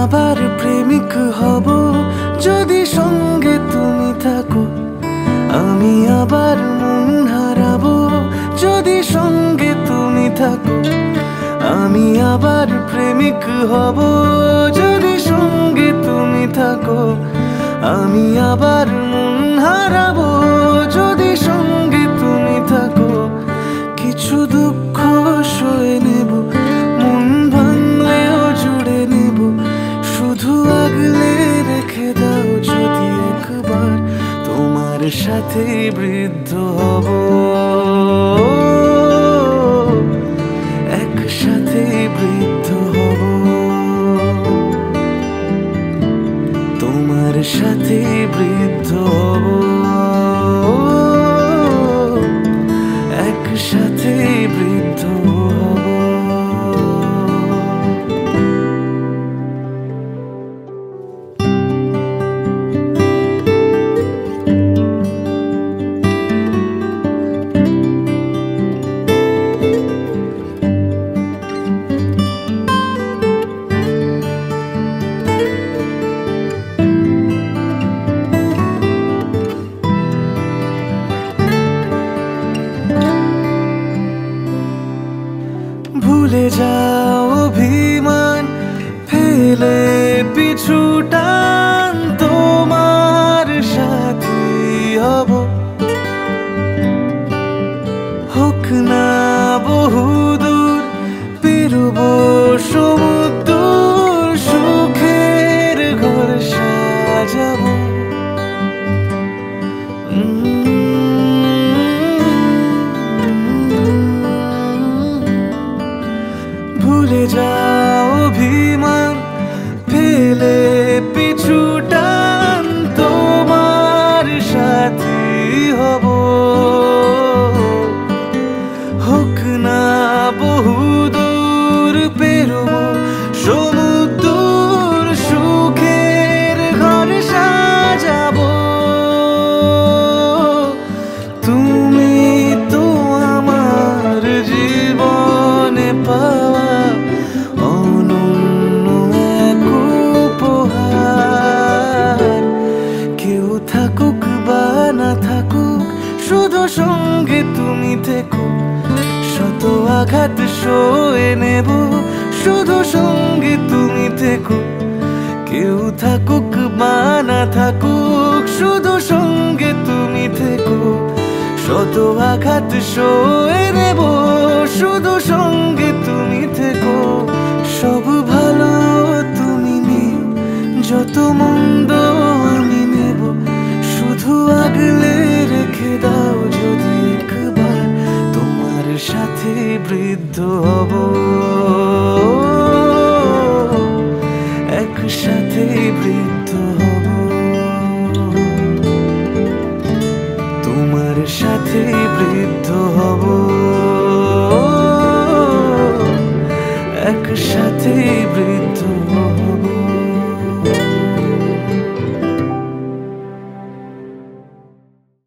আবার প্রেমিক হব যদি সঙ্গে তুমি থাকো। আমি আবার মন হারাবো যদি সঙ্গে তুমি থাকো। আমি আবার প্রেমিক হব যদি সঙ্গে তুমি থাকো। আমি আবার মন হারাবো যদি সঙ্গে তুমি থাকো। কিছু দুঃখ সয়ে নেব, মন ভাঙলেও জুড়ে নেব। শুধু আগলে রেখে দাও যদি একবার, তোমার সাথে বৃদ্ধ হব। একসাথে বৃদ্ধ হব, তোমার সাথে বৃদ্ধ হব। একসাথে বৃদ্ধ হব। ভুলে যাও অভিমান, ফেলে পিছু টান, তোমার সাথী হব। হোক না বহুদূর, পেরোবো সমুদ্র, সুখের ঘর সাজাবো। ভুলে যাও অভিমান, ফেলে পিছু টান, তোমার সাথী হব। হোক না বহুদূর, পেরোবো সমুদ্র, সুখের ঘর সাজাবো। তুমি তো আমার জীবনে পাওয়া অনন্য এক উপহার। কেউ থাকুক বা না থাকুক, শুধু সঙ্গে তুমি থেকো। শত আঘাত সয়ে নেব, শুধু সঙ্গে তুমি থেকো। কেউ থাকুক বা না থাকুক, শুধু সঙ্গে তুমি থেকো। শত আঘাত সয়ে নেব, শুধু সঙ্গে তুমি থেকো। সব ভালো তুমি নিও, যত মন্দ আমি নেব। শুধু আগলে রেখে দাও যদি একবার, তোমার সাথে বৃদ্ধ হব। একসাথে বৃদ্ধ হব, তোমার সাথে বৃদ্ধ হব। একসাথে বৃদ্ধ